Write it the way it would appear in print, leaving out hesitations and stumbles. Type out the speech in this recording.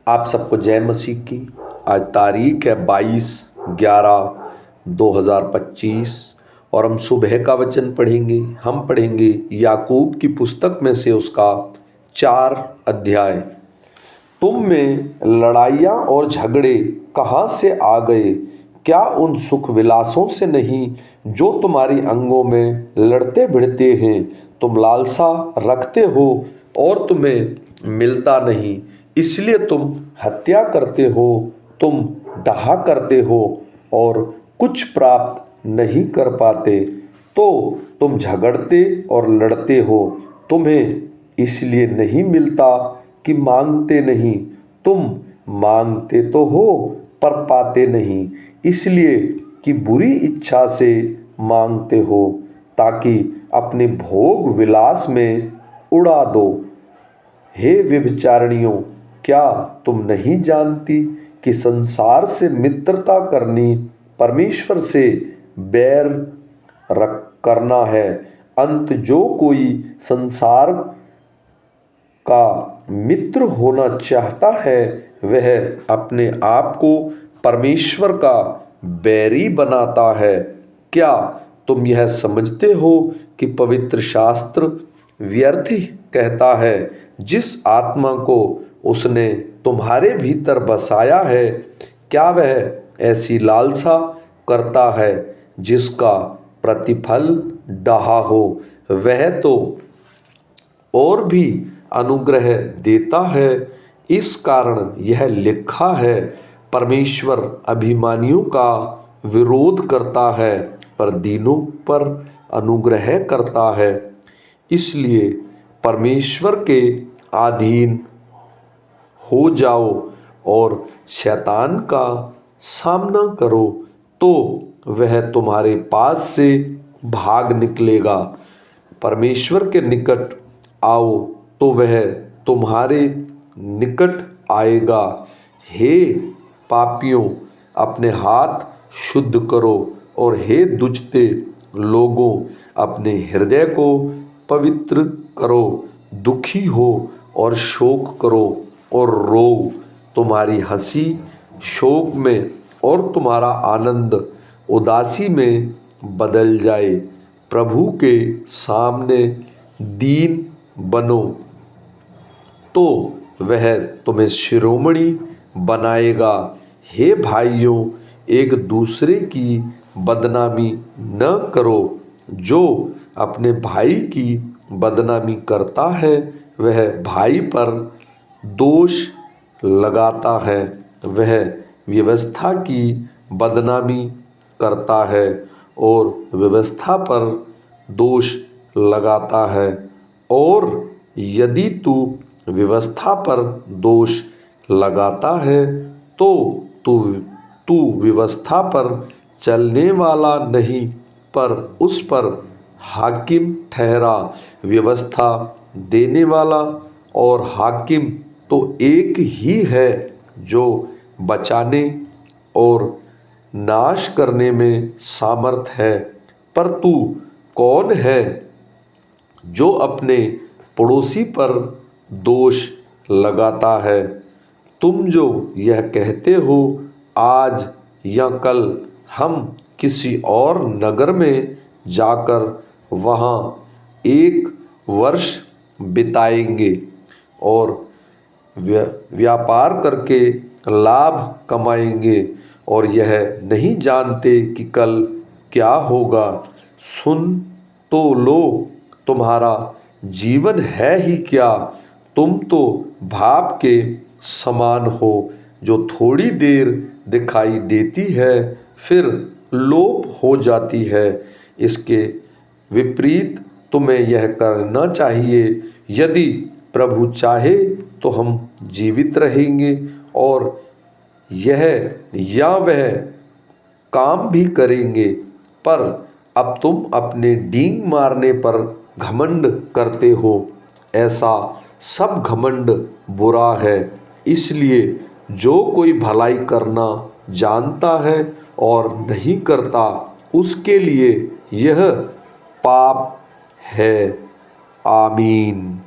आप सबको जय मसीह की। आज तारीख है 22/11/2025 और हम सुबह का वचन पढ़ेंगे। हम पढ़ेंगे याकूब की पुस्तक में से उसका 4 अध्याय। तुम में लड़ाइयाँ और झगड़े कहाँ से आ गए? क्या उन सुख विलासों से नहीं जो तुम्हारी अंगों में लड़ते भिड़ते हैं? तुम लालसा रखते हो और तुम्हें मिलता नहीं, इसलिए तुम हत्या करते हो। तुम डाहा करते हो और कुछ प्राप्त नहीं कर पाते, तो तुम झगड़ते और लड़ते हो। तुम्हें इसलिए नहीं मिलता कि मांगते नहीं। तुम मांगते तो हो पर पाते नहीं, इसलिए कि बुरी इच्छा से मांगते हो, ताकि अपने भोग विलास में उड़ा दो। हे व्यभिचारिणियों, क्या तुम नहीं जानती कि संसार से मित्रता करनी परमेश्वर से बैर करना है? अंत जो कोई संसार का मित्र होना चाहता है, वह अपने आप को परमेश्वर का बैरी बनाता है। क्या तुम यह समझते हो कि पवित्र शास्त्र व्यर्थ ही कहता है, जिस आत्मा को उसने तुम्हारे भीतर बसाया है, क्या वह ऐसी लालसा करता है जिसका प्रतिफल डाहा हो? वह तो और भी अनुग्रह देता है। इस कारण यह लिखा है, परमेश्वर अभिमानियों का विरोध करता है पर दीनों पर अनुग्रह करता है। इसलिए परमेश्वर के अधीन हो जाओ और शैतान का सामना करो, तो वह तुम्हारे पास से भाग निकलेगा। परमेश्वर के निकट आओ तो वह तुम्हारे निकट आएगा। हे पापियों, अपने हाथ शुद्ध करो, और हे दुष्टे लोगों, अपने हृदय को पवित्र करो। दुखी हो और शोक करो और रो। तुम्हारी हंसी शोक में और तुम्हारा आनंद उदासी में बदल जाए। प्रभु के सामने दीन बनो, तो वह तुम्हें शिरोमणि बनाएगा। हे भाइयों, एक दूसरे की बदनामी न करो। जो अपने भाई की बदनामी करता है, वह भाई पर दोष लगाता है। वह व्यवस्था की बदनामी करता है और व्यवस्था पर दोष लगाता है। और यदि तू व्यवस्था पर दोष लगाता है, तो तू व्यवस्था पर चलने वाला नहीं, पर उस पर हाकिम ठहरा। व्यवस्था देने वाला और हाकिम तो एक ही है, जो बचाने और नाश करने में सामर्थ है। पर तू कौन है जो अपने पड़ोसी पर दोष लगाता है? तुम जो यह कहते हो, आज या कल हम किसी और नगर में जाकर वहाँ 1 वर्ष बिताएंगे और व्यापार करके लाभ कमाएंगे, और यह नहीं जानते कि कल क्या होगा। सुन तो लो, तुम्हारा जीवन है ही क्या? तुम तो भाप के समान हो, जो थोड़ी देर दिखाई देती है फिर लोप हो जाती है। इसके विपरीत तुम्हें यह करना चाहिए। यदि प्रभु चाहे तो हम जीवित रहेंगे और यह या वह काम भी करेंगे। पर अब तुम अपने डींग मारने पर घमंड करते हो। ऐसा सब घमंड बुरा है। इसलिए जो कोई भलाई करना जानता है और नहीं करता, उसके लिए यह पाप है। आमीन।